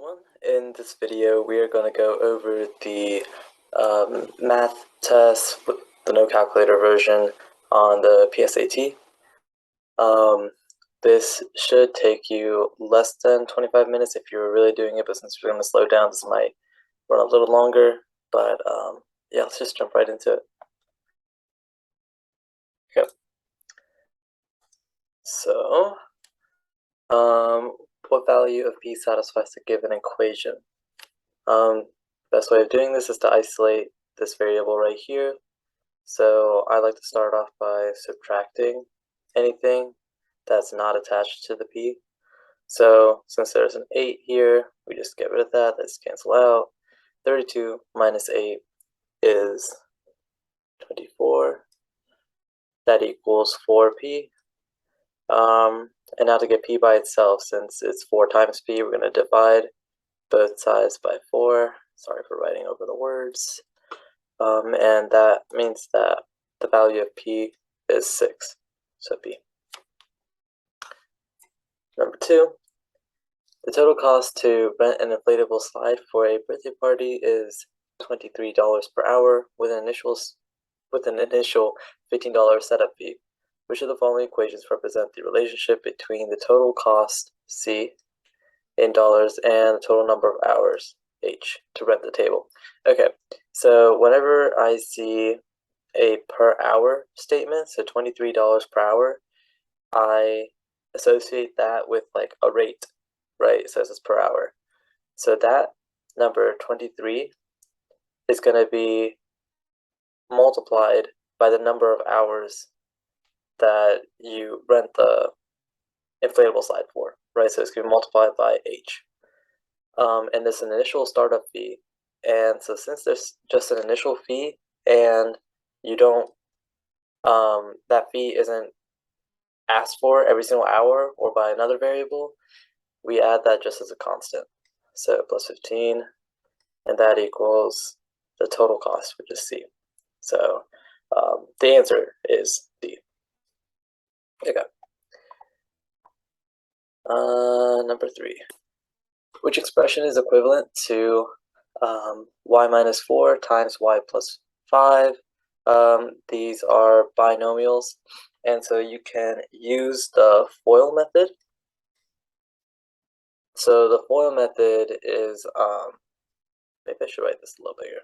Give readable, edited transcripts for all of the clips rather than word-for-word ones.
everyone. In this video, we are going to go over the math test with the no calculator version on the PSAT. This should take you less than 25 minutes if you're really doing it, but since we're going to slow down, this might run a little longer. But yeah, let's just jump right into it. Okay. So, what value of p satisfies a given equation? Best way of doing this is to isolate this variable right here. So I like to start off by subtracting anything that's not attached to the p. So since there's an 8 here, we just get rid of that. Let's cancel out. 32 minus 8 is 24. That equals 4p. And now to get p by itself, since it's 4 times p, we're going to divide both sides by 4. Sorry for writing over the words. And that means that the value of p is 6. So p. Number 2, the total cost to rent an inflatable slide for a birthday party is $23 per hour with an initial $15 setup fee. Which of the following equations represent the relationship between the total cost, C, in dollars, and the total number of hours, H, to rent the table? Okay, so whenever I see a per hour statement, so $23 per hour, I associate that with like a rate, right? It says it's per hour. So that number 23 is going to be multiplied by the number of hours that you rent the inflatable slide for, right? So it's going to be multiplied by H. And there's an initial startup fee. And so since there's just an initial fee and you don't, that fee isn't asked for every single hour or by another variable, we add that just as a constant. So plus 15, and that equals the total cost, which is C. So the answer is D. Okay. Number 3. Which expression is equivalent to y minus 4 times y plus 5? These are binomials, and so you can use the FOIL method. So the FOIL method is, maybe I should write this a little bigger.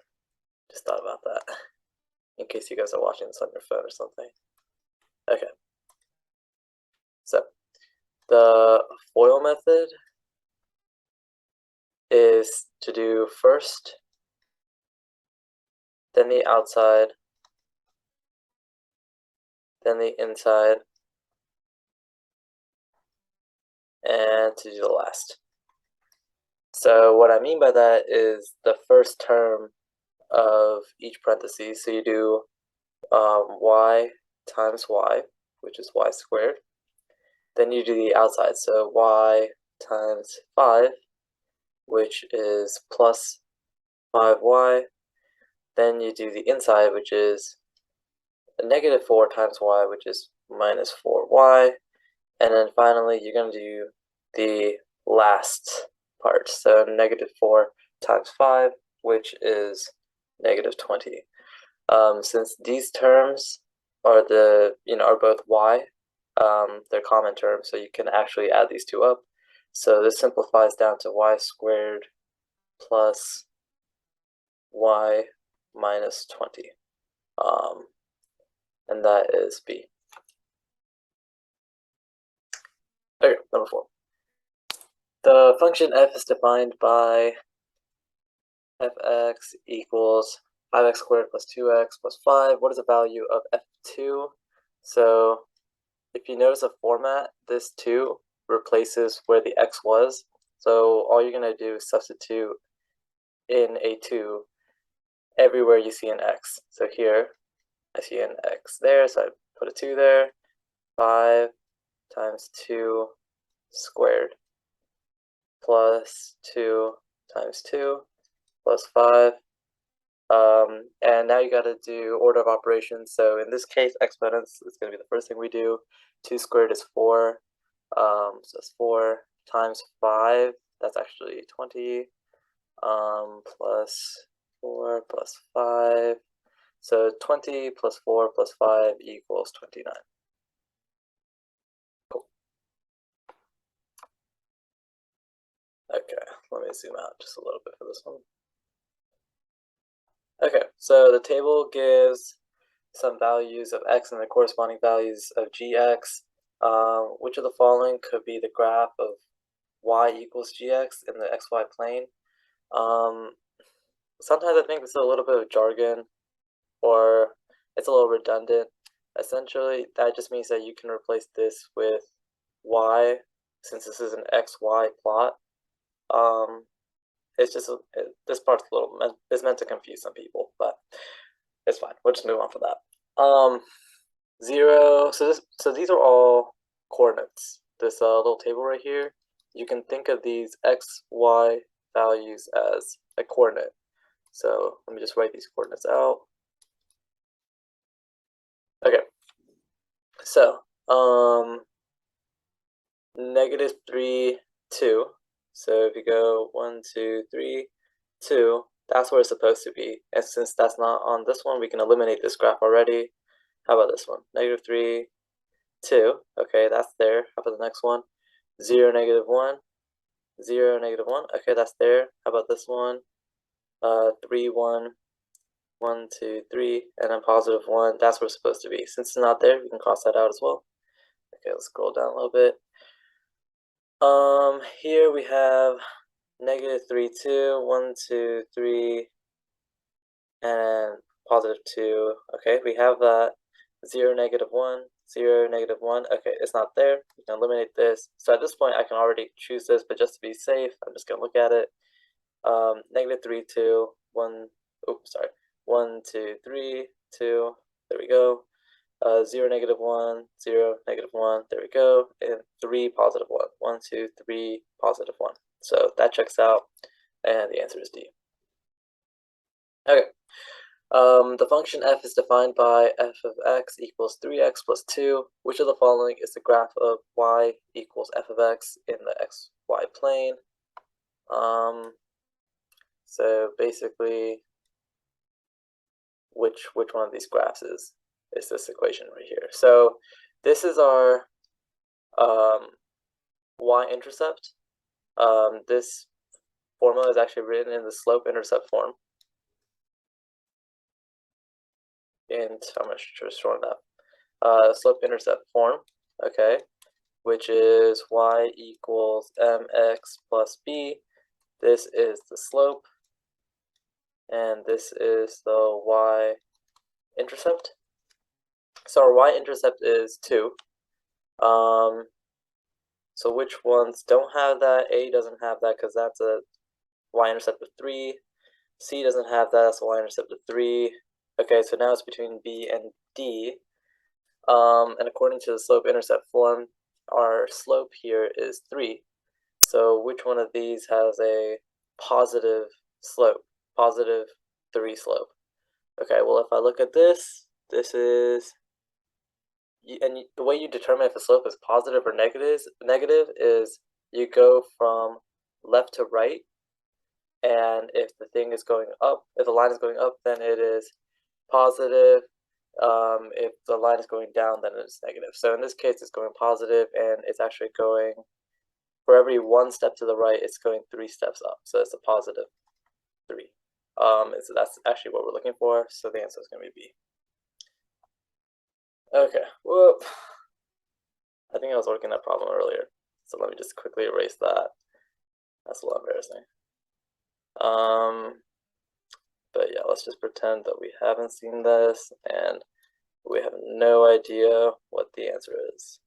Just thought about that, in case you guys are watching this on your phone or something. Okay. So the FOIL method is to do first, then the outside, then the inside, and to do the last. So what I mean by that is the first term of each parenthesis. So you do y times y, which is y squared. Then you do the outside, so y times 5, which is plus 5y. Then you do the inside, which is a negative 4 times y, which is minus 4y. And then finally, you're going to do the last part, so negative 4 times 5, which is negative 20. Since these terms are are both y, they're common terms, so you can actually add these two up. So this simplifies down to y squared plus y minus 20. And that is B. Okay, number 4. The function f is defined by fx equals 5x squared plus 2x plus 5. What is the value of f2? So if you notice a format, this 2 replaces where the x was. So all you're going to do is substitute in a 2 everywhere you see an x. So here, I see an x there, so I put a 2 there. 5 times 2 squared plus 2 times 2 plus 5. And now you got to do order of operations. So in this case, exponents is going to be the first thing we do. 2 squared is 4. So it's 4 times 5. that's actually 20 plus 4 plus 5. So 20 plus 4 plus 5 equals 29. Cool. Okay, let me zoom out just a little bit for this one. Okay, so the table gives some values of x and the corresponding values of gx. Which of the following could be the graph of y equals gx in the xy plane? Sometimes I think this is a little bit of jargon, or it's a little redundant. Essentially, that just means that you can replace this with y, since this is an xy plot. It's just this part's a little is meant to confuse some people, but it's fine. We'll just move on for that. 0. So these are all coordinates. This little table right here, you can think of these x, y values as a coordinate. So let me just write these coordinates out. Okay. So -3, 2. So if you go 1, 2, 3, 2, that's where it's supposed to be. And since that's not on this one, we can eliminate this graph already. How about this one? -3, 2. Okay, that's there. How about the next one? 0, -1. 0, -1. Okay, that's there. How about this one? 3, 1. 1, 2, 3, and then +1. That's where it's supposed to be. Since it's not there, we can cross that out as well. Okay, let's scroll down a little bit. Here we have -3, 2, 1, 2, 3, and +2. Okay, we have that. 0, -1, 0, -1. Okay, it's not there. We can eliminate this. So at this point, I can already choose this, but just to be safe, I'm just gonna look at it. -3, 2, 1. Oops, sorry. 1, 2, 3, 2. There we go. 0, -1, 0, -1. There we go. And 3, +1. 1, 2, 3, +1. So that checks out, and the answer is D. Okay. The function f is defined by f of x equals 3x plus 2. Which of the following is the graph of y equals f of x in the xy plane? So basically, which one of these graphs is this equation right here? So this is our y-intercept. This formula is actually written in the slope-intercept form. And I'm just showing that slope-intercept form, okay, which is y equals mx plus b. This is the slope, and this is the y-intercept. So our y-intercept is 2. So which ones don't have that? A doesn't have that because that's a y-intercept of 3. C doesn't have that, that's a y-intercept of 3. Okay, so now it's between B and D. And according to the slope-intercept form, our slope here is 3. So which one of these has a positive slope, positive 3 slope? Okay, well, if I look at this, this is, and the way you determine if a slope is positive or negative is you go from left to right, and if the thing is going up, if the line is going up, then it is positive. If the line is going down, then it's negative. So in this case, it's going positive, and it's actually going, for every 1 step to the right, it's going 3 steps up. So it's a positive 3. So that's actually what we're looking for. So the answer is going to be B. Okay, whoop. I think I was working that problem earlier. So let me just quickly erase that. That's a little embarrassing. But yeah, let's just pretend that we haven't seen this and we have no idea what the answer is.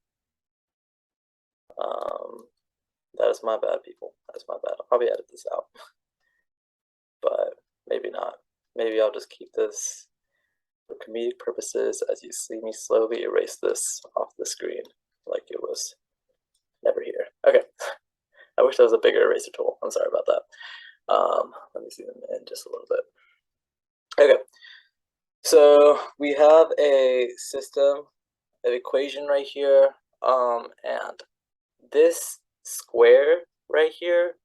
That is my bad, people. That is my bad. I'll probably edit this out. But maybe not. Maybe I'll just keep this for comedic purposes as you see me slowly erase this off the screen like it was never here. Okay. I wish there was a bigger eraser tool. I'm sorry about that. Let me zoom in just a little bit. Okay. So we have a system, an equation right here, and this square right here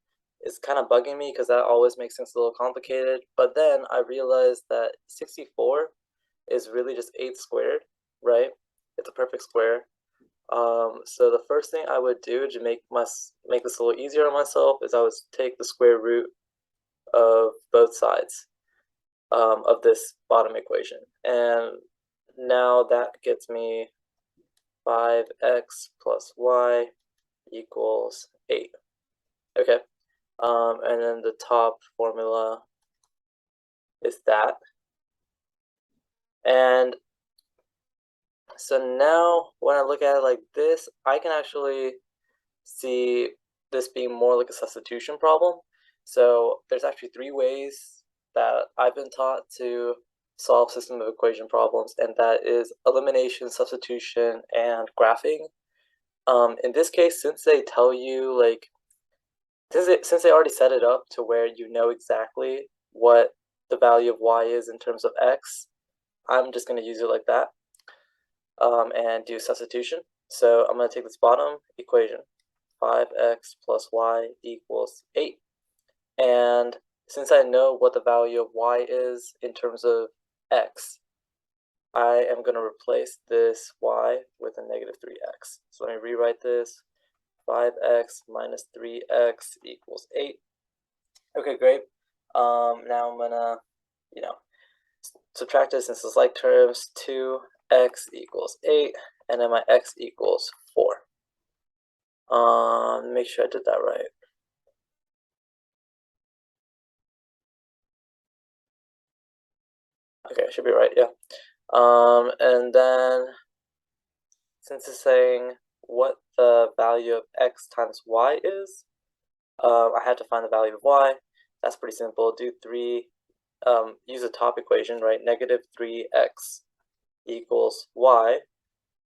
is kind of bugging me because that always makes things a little complicated. But then I realized that 64 is really just 8 squared, right? It's a perfect square. So the first thing I would do to make this a little easier on myself is I would take the square root of both sides of this bottom equation. And now that gets me 5x plus y equals 8. Okay. And then the top formula is that. And so now when I look at it like this, I can actually see this being more like a substitution problem. So there's actually 3 ways that I've been taught to solve system of equation problems, and that is elimination, substitution, and graphing. In this case, since they tell you like since they already set it up to where you know exactly what the value of y is in terms of x, I'm just going to use it like that and do substitution. So I'm going to take this bottom equation, 5x plus y equals 8. And since I know what the value of y is in terms of x, I am going to replace this y with a negative 3x. So let me rewrite this. 5x minus 3x equals 8. Okay, great. Now I'm gonna, subtract this since it's like terms. 2x equals 8, and then my x equals 4. Make sure I did that right. Okay, should be right, yeah. And then since it's saying what the value of x times y is, I have to find the value of y. That's pretty simple. Do 3, use the top equation, right? Negative 3x equals y.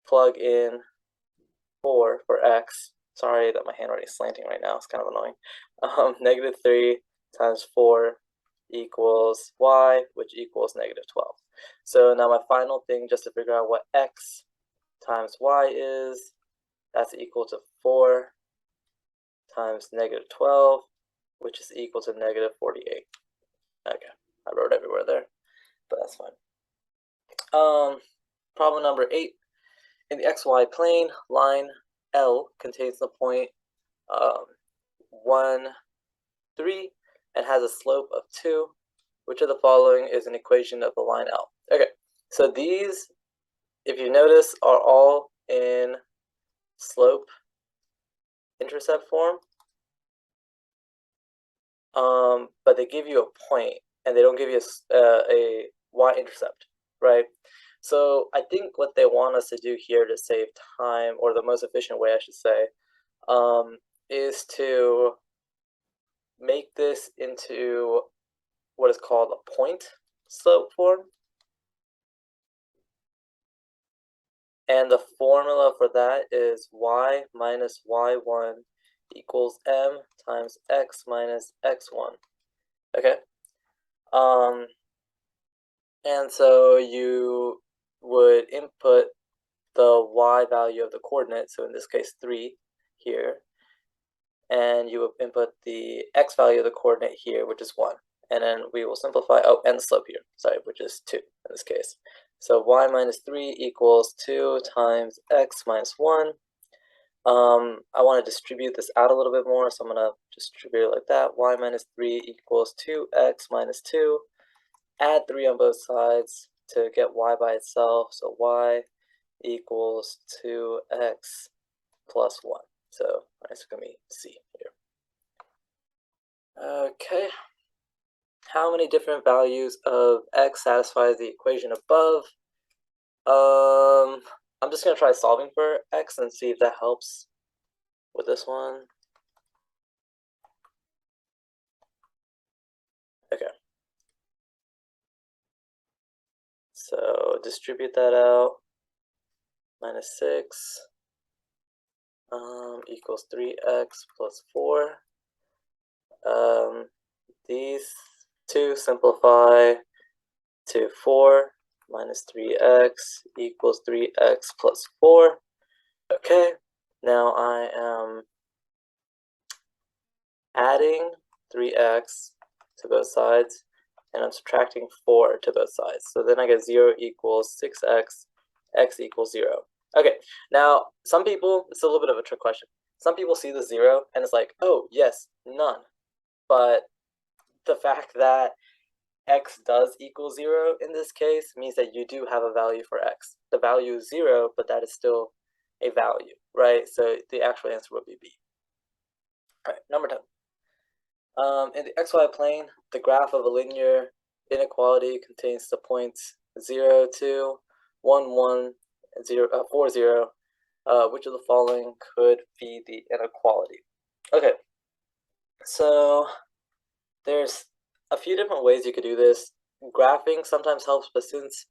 Plug in 4 for x. Sorry that my handwriting is slanting right now. It's kind of annoying. Negative 3 times 4 equals y, which equals negative 12. So now my final thing, just to figure out what x times y is, that's equal to 4 times negative 12, which is equal to negative 48. Okay, I wrote everywhere there, but that's fine. Problem number 8. In the xy plane, line L contains the point 1, 3, and has a slope of 2. Which of the following is an equation of the line L? Okay, so these, if you notice, are all in slope intercept form. But they give you a point, and they don't give you a y-intercept, right? So I think what they want us to do here to save time, or the most efficient way, I should say, is to make this into what is called a point slope form. And the formula for that is y minus y1 equals m times x minus x1. Okay. And so you would input the y value of the coordinate, so in this case 3 here, and you would input the x value of the coordinate here, which is 1. And then we will simplify, and the slope here, sorry, which is 2 in this case. So y minus 3 equals 2 times x minus 1. I want to distribute this out a little bit more, so I'm going to distribute it like that. Y minus 3 equals 2x minus 2. Add 3 on both sides to get y by itself. So y equals 2x plus 1. So it's going to be C here. Okay. How many different values of x satisfies the equation above? I'm just going to try solving for x and see if that helps with this one. Okay. So distribute that out. Minus 6 equals 3x plus 4. These two simplify to 4 minus 3x equals 3x plus 4. Okay, now I am adding 3x to both sides, and I'm subtracting 4 to both sides. So then I get 0 equals 6x, x equals 0. Okay, now some people, it's a little bit of a trick question. Some people see the 0 and it's like, oh, yes, none. But the fact that x does equal 0 in this case means that you do have a value for x. The value is 0, but that is still a value, right? So the actual answer would be B. All right, number 10. In the xy plane, the graph of a linear inequality contains the points 0, 2, 1, 1, 0, 4, 0. Which of the following could be the inequality? Okay, so there's a few different ways you could do this. Graphing sometimes helps, but since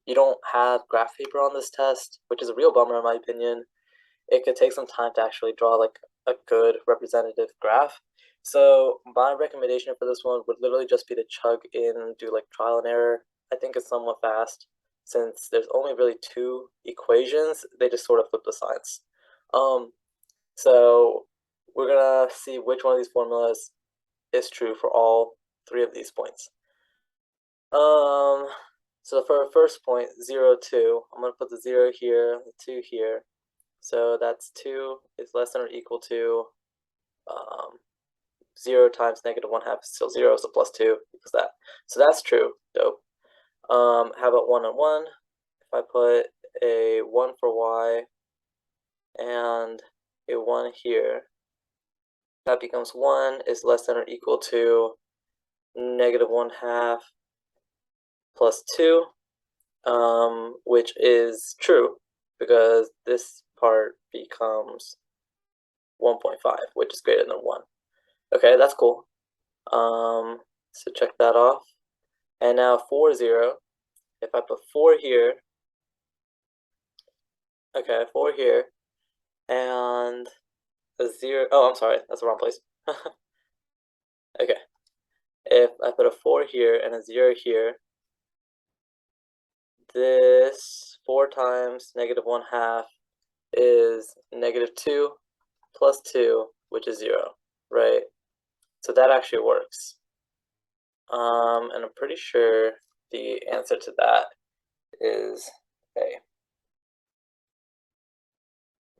you don't have graph paper on this test, which is a real bummer in my opinion, it could take some time to actually draw like a good representative graph. So my recommendation for this one would literally just be to chug in and do like trial and error. I think it's somewhat fast since there's only really 2 equations. They just sort of flip the signs. So we're gonna see which one of these formulas is true for all 3 of these points. So for our first point, 0, 2, I'm going to put the 0 here, the 2 here. So that's 2 is less than or equal to 0 times negative 1/2 is still 0, so plus 2 equals that. So that's true. Dope. How about 1 and 1? If I put a 1 for y and a 1 here, that becomes 1 is less than or equal to negative 1/2 plus 2, which is true because this part becomes 1.5, which is greater than 1. Okay, that's cool. So check that off. And now 4, 0. If I put 4 here, okay, 4 here, and a 0, oh, I'm sorry, that's the wrong place. Okay, if I put a 4 here and a 0 here, this 4 times negative 1/2 is negative 2 plus 2, which is 0, right? So that actually works. And I'm pretty sure the answer to that is A.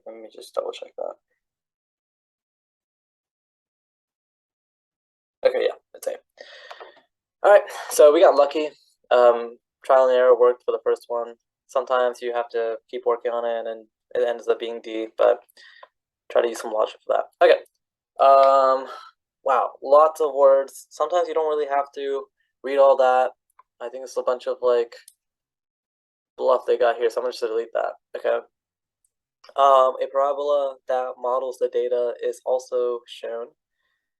Let me just double check that. Okay, yeah, it's A. All right, so we got lucky. Trial and error worked for the first one. Sometimes you have to keep working on it and it ends up being D, but try to use some logic for that. Okay. Wow, lots of words. Sometimes you don't really have to read all that. I think it's a bunch of like bluff they got here, so I'm gonna just delete that. Okay. A parabola that models the data is also shown,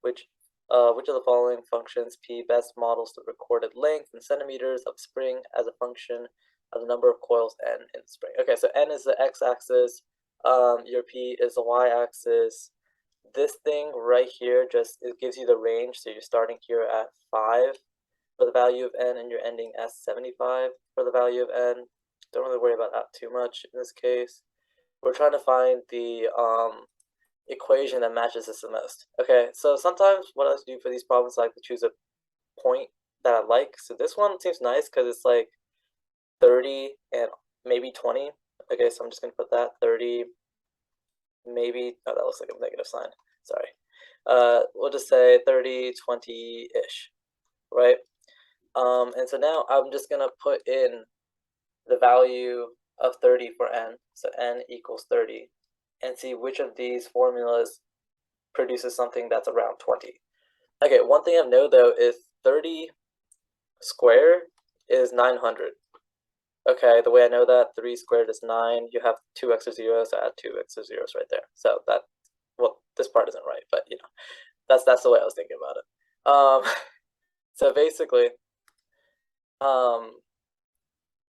which of the following functions P best models the recorded length in centimeters of spring as a function of the number of coils N in the spring? Okay, so N is the x-axis, your P is the y-axis. This thing right here just it gives you the range, so you're starting here at 5 for the value of N and you're ending at 75 for the value of N. Don't really worry about that too much in this case. We're trying to find the equation that matches this the most. Okay, so sometimes what I like to do for these problems, I like to choose a point that I like. So this one seems nice because it's like 30 and maybe 20. Okay, so I'm just going to put that 30, maybe, oh, that looks like a negative sign. Sorry. We'll just say 30, 20-ish, right? And so now I'm just going to put in the value of 30 for N. So N equals 30. And see which of these formulas produces something that's around 20. Okay, one thing I know though is 30 squared is 900. Okay, the way I know that, 3 squared is 9. You have 2 extra zeros, so add 2 extra zeros right there. So that, well, this part isn't right, but you know, that's the way I was thinking about it. So basically,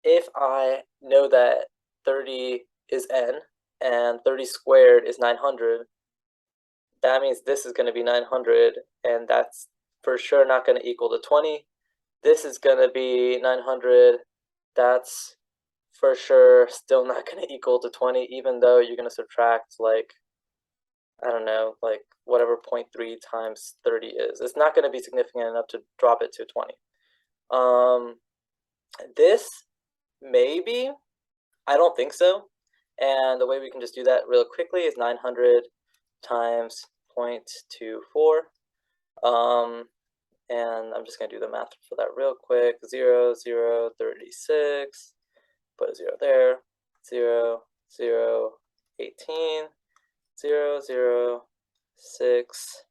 if I know that 30 is N and 30 squared is 900, that means this is going to be 900, and that's for sure not going to equal to 20. This is going to be 900. That's for sure still not going to equal to 20, even though you're going to subtract, like, I don't know, like whatever 1.3 times 30 is. It's not going to be significant enough to drop it to 20. This maybe, I don't think so. And the way we can just do that real quickly is 900 times 0.24. And I'm just going to do the math for that real quick. 0, 0, 36. Put a 0 there. 0, 0, 18. 0, 0, 6.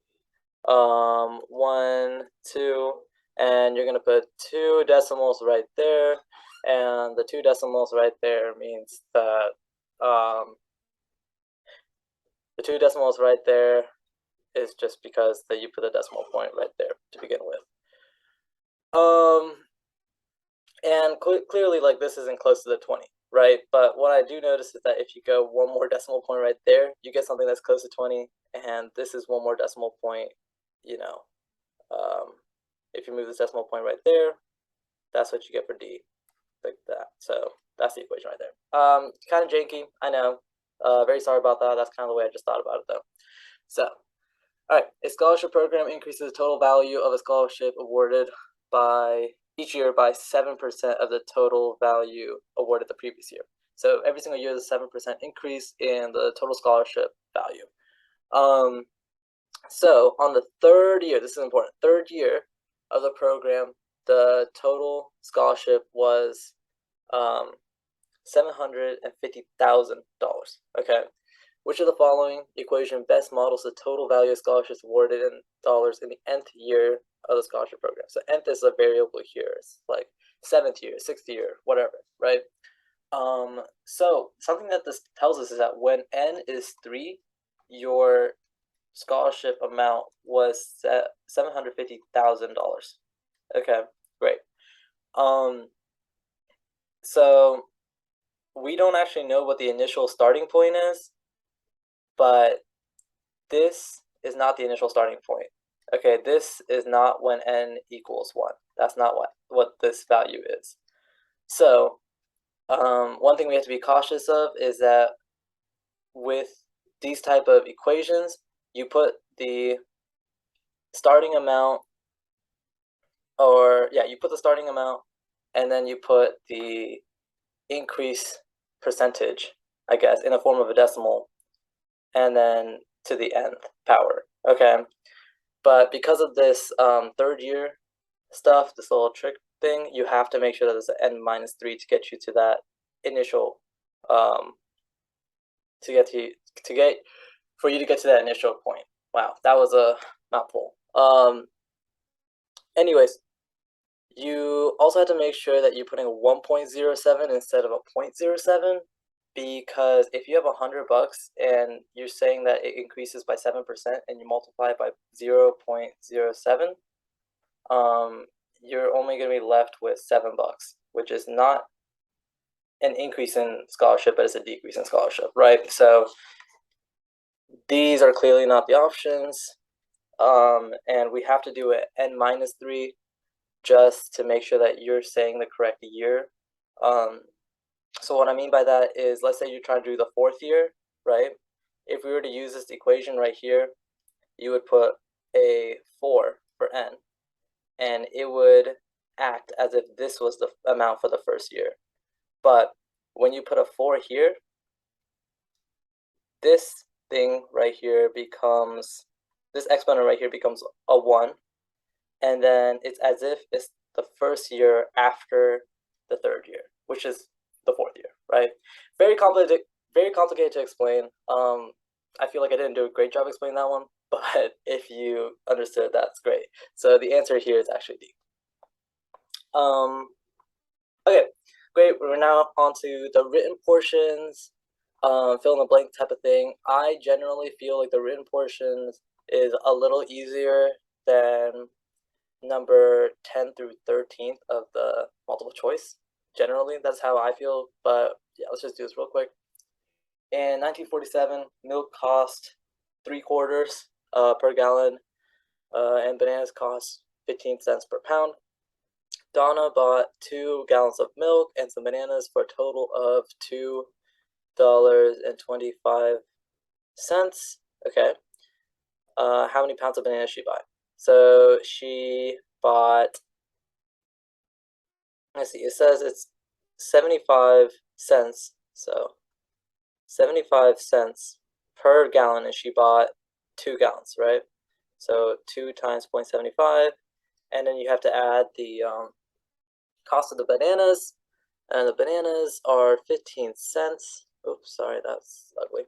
1, 2. And you're going to put 2 decimals right there. And the 2 decimals right there means that the 2 decimals right there is just because that you put a decimal point right there to begin with. And clearly, like, this isn't close to the 20, right? But what I do notice is that if you go one more decimal point right there, you get something that's close to 20, and this is one more decimal point, you know. If you move this decimal point right there, that's what you get for D, like that. So that's the equation right there. Kind of janky, I know. Very sorry about that. That's kind of the way I just thought about it, though. So, all right, a scholarship program increases the total value of a scholarship awarded by each year by 7% of the total value awarded the previous year. So every single year, there's a 7% increase in the total scholarship value. So on the third year, this is important, third year of the program, the total scholarship was $750,000. Okay. Which of the following equation best models the total value of scholarships awarded in dollars in the nth year of the scholarship program? So nth is a variable here. It's like 7th year, 6th year, whatever, right? So something that this tells us is that when n is 3, your scholarship amount was $750,000. Okay, great. So we don't actually know what the initial starting point is, but this is not the initial starting point. Okay, this is not when n equals 1. That's not what this value is. So one thing we have to be cautious of is that with these type of equations, you put the starting amount, you put the starting amount, and then you put the increase percentage, I guess, in the form of a decimal, and then to the nth power. Okay, but because of this third year stuff, this little trick thing, you have to make sure that there's an n minus 3 to get you to that initial for you to get to that initial point. Wow, that was a mouthful. Anyways, you also have to make sure that you're putting a 1.07 instead of a 0.07, because if you have $100 and you're saying that it increases by 7% and you multiply it by 0.07, you're only going to be left with $7, which is not an increase in scholarship, but it's a decrease in scholarship, right? So these are clearly not the options, and we have to do an n minus 3 just to make sure that you're saying the correct year. So what I mean by that is, let's say you're trying to do the 4th year, right? If we were to use this equation right here, you would put a 4 for n, and it would act as if this was the amount for the first year. But when you put a 4 here, this thing right here becomes, this exponent right here becomes a 1, and then it's as if it's the first year after the 3rd year, which is the 4th year, right? Very complicated to explain. I feel like I didn't do a great job explaining that one, but if you understood, that's great. So the answer here is actually D. Okay, great. We're now on to the written portions, fill in the blank type of thing. I generally feel like the written portions is a little easier than number 10 through 13th of the multiple choice. Generally, that's how I feel, but yeah, let's just do this real quick. In 1947, milk cost 3/4 per gallon, and bananas cost 15 cents per pound. Donna bought 2 gallons of milk and some bananas for a total of $2.25. Okay. how many pounds of bananas she buy? So she bought, let's see, it says it's 75 cents. So 75 cents per gallon, and she bought 2 gallons, right? So 2 times 0.75, and then you have to add the cost of the bananas, and the bananas are 15 cents. Oops, sorry, that's ugly.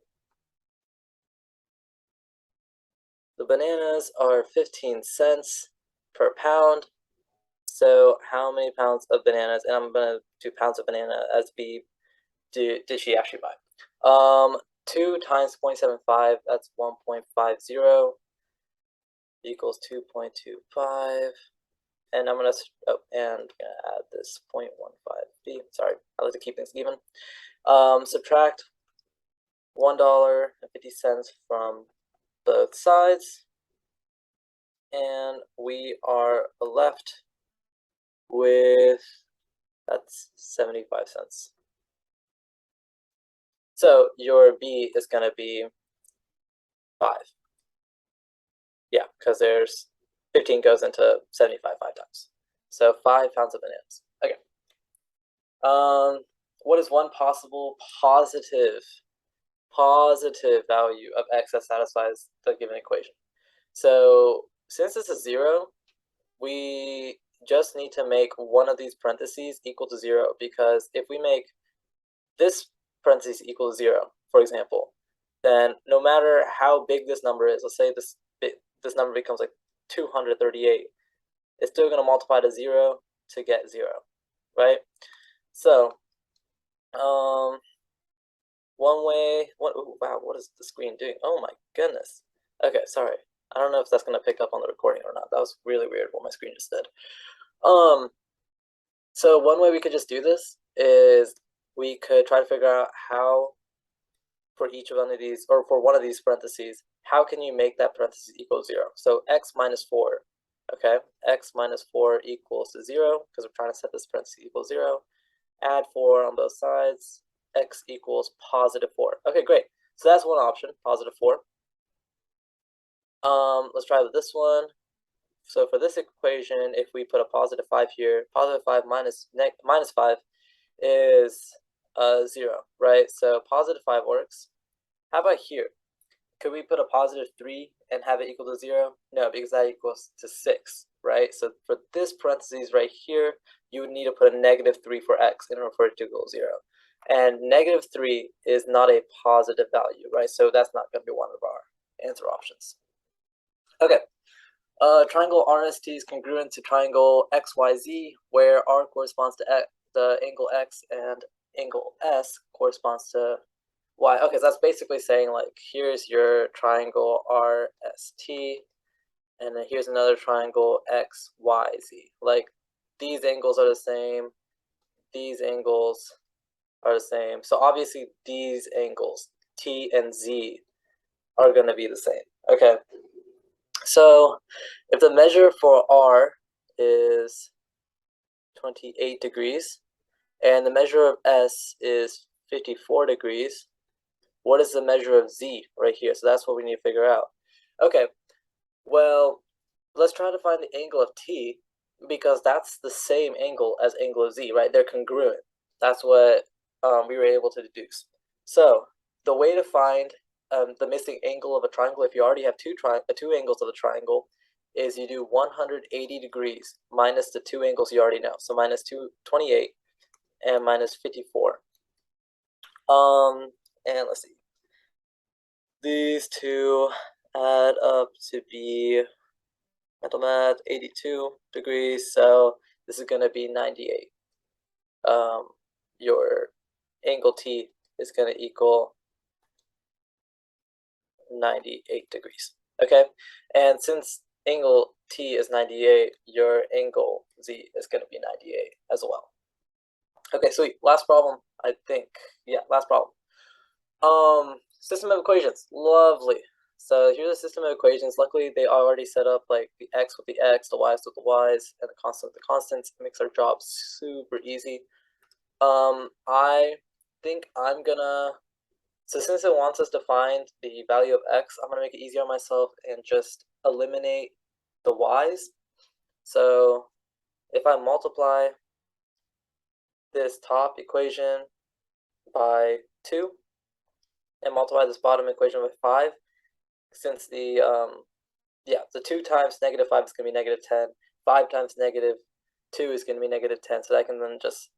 The bananas are 15 cents per pound. So how many pounds of bananas, and I'm gonna do pounds of banana as B, did she actually buy? 2 times 0.75, that's 1.50 equals 2.25. And I'm gonna add this 0.15b. Sorry, I like to keep things even. Subtract $1.50 from both sides, and we are left with, that's 75 cents. So your B is gonna be 5. Yeah, because there's 15 goes into 75 5 times. So 5 pounds of bananas. Okay. What is one possible positive value of x that satisfies the given equation? So since this is 0, we just need to make one of these parentheses equal to 0, because if we make this parentheses equal to 0, for example, then no matter how big this number is, let's say this number becomes like 238, it's still going to multiply to 0 to get 0, right? So one way, wow, what is the screen doing? Oh my goodness. Okay, sorry. I don't know if that's going to pick up on the recording or not. That was really weird what my screen just did. So one way we could just do this is we could try to figure out how, for each one of these, or for one of these parentheses, how can you make that parentheses equal 0? So x minus 4, okay? X minus 4 equals to 0, because we're trying to set this parentheses equals 0. Add 4 on both sides. X equals positive 4. Okay, great. So that's one option, positive 4. Let's try with this one. So for this equation, if we put a positive 5 here, positive 5 minus 5 is 0, right? So positive 5 works. How about here? Could we put a positive 3 and have it equal to 0? No, because that equals to 6, right? So for this parentheses right here, you would need to put a negative 3 for x in order for it to equal 0. And negative 3 is not a positive value, right? So that's not going to be one of our answer options. Okay. Triangle RST is congruent to triangle XYZ, where R corresponds to the angle X and angle S corresponds to Y. Okay, so that's basically saying, like, here's your triangle RST, and then here's another triangle XYZ. Like, these angles are the same, these angles are the same. So obviously these angles, T and Z, are going to be the same. Okay. So if the measure for R is 28 degrees and the measure of S is 54 degrees, what is the measure of Z right here? So that's what we need to figure out. Okay, well, let's try to find the angle of T, because that's the same angle as angle of Z, right? They're congruent. That's what we were able to deduce. So the way to find the missing angle of a triangle, if you already have two angles of a triangle, is you do 180 degrees minus the two angles you already know. So minus 28 and minus 54. And let's see. These two add up to be, mental math, 82 degrees. So this is going to be 98. Your angle T is going to equal 98 degrees. Okay, and since angle T is 98, your angle Z is going to be 98 as well. Okay, sweet. Last problem, I think. Yeah, last problem. System of equations. Lovely. So here's a system of equations. Luckily, they already set up like the x with the x, the y's with the y's, and the constant with the constants. It makes our job super easy. I think I'm gonna So since it wants us to find the value of x, I'm going to make it easier on myself and just eliminate the y's. So if I multiply this top equation by 2 and multiply this bottom equation by 5, since the 2 times negative 5 is going to be negative 10, 5 times negative 2 is going to be negative 10, so I can then just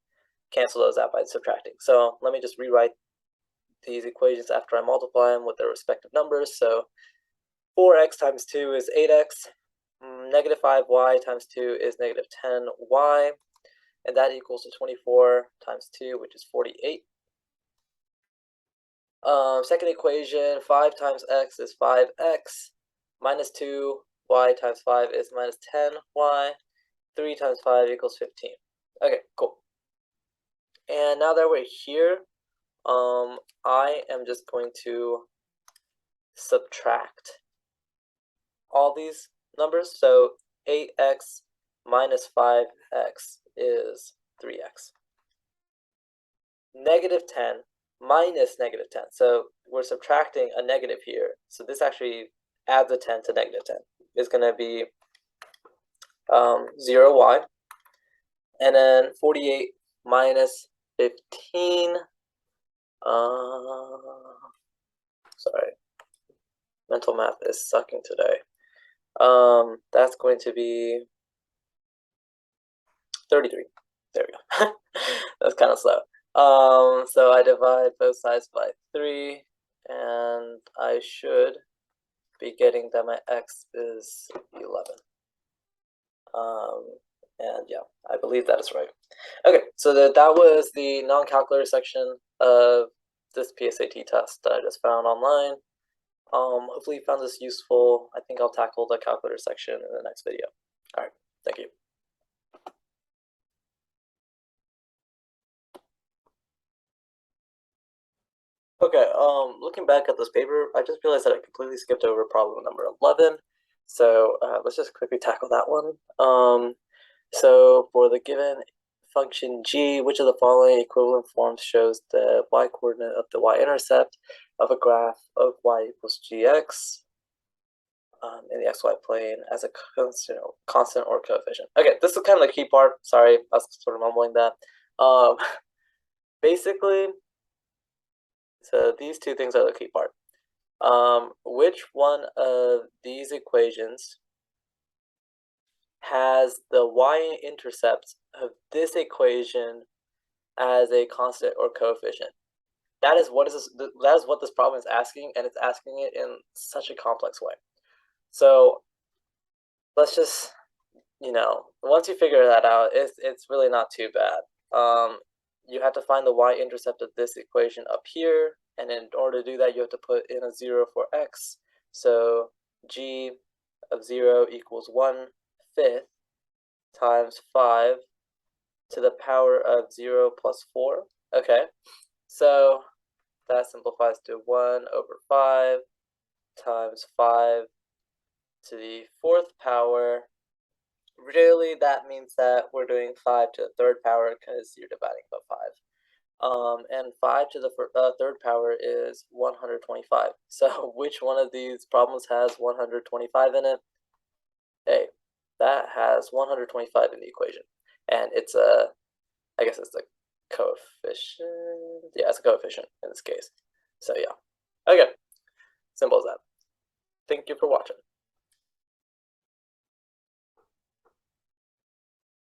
cancel those out by subtracting. So let me just rewrite these equations after I multiply them with their respective numbers. So 4x times 2 is 8x, negative 5y times 2 is negative 10y, and that equals to 24 times 2, which is 48. Second equation, 5 times x is 5x, minus 2y times 5 is minus 10y, 3 times 5 equals 15. Okay, cool. And now that we're here, I am just going to subtract all these numbers. So 8x minus 5x is 3x. Negative 10 minus negative 10. So we're subtracting a negative here. So this actually adds a 10 to negative 10. It's going to be 0y. And then 48 minus 15. Sorry. Mental math is sucking today. That's going to be 33. There we go. That's kind of slow. So I divide both sides by 3, and I should be getting that my x is 11. And yeah, I believe that is right. Okay, so that was the non-calculator section of this PSAT test that I just found online. Hopefully you found this useful. I think I'll tackle the calculator section in the next video. All right, thank you. Okay, looking back at this paper, I just realized that I completely skipped over problem number 11. So let's just quickly tackle that one. So for the given function g, which of the following equivalent forms shows the y-coordinate of the y-intercept of a graph of y equals gx in the xy plane as a constant or coefficient? Okay, this is kind of the key part. Sorry, I was sort of mumbling that. Basically, so these two things are the key part. Which one of these equations has the y-intercept of this equation as a constant or coefficient? That is what this problem is asking, and it's asking it in such a complex way. So let's just, once you figure that out, it's really not too bad. You have to find the y-intercept of this equation up here, and in order to do that, you have to put in a 0 for x. So g of 0 equals 1/5 times 5 to the power of 0 plus 4. Okay, so that simplifies to 1/5 times 5 to the 4th power. Really, that means that we're doing 5 to the 3rd power because you're dividing by 5. And 5 to the 3rd power is 125. So which one of these problems has 125 in it? Hey, that has 125 in the equation. And it's I guess it's a coefficient. Yeah, it's a coefficient in this case. So yeah. Okay, simple as that. Thank you for watching.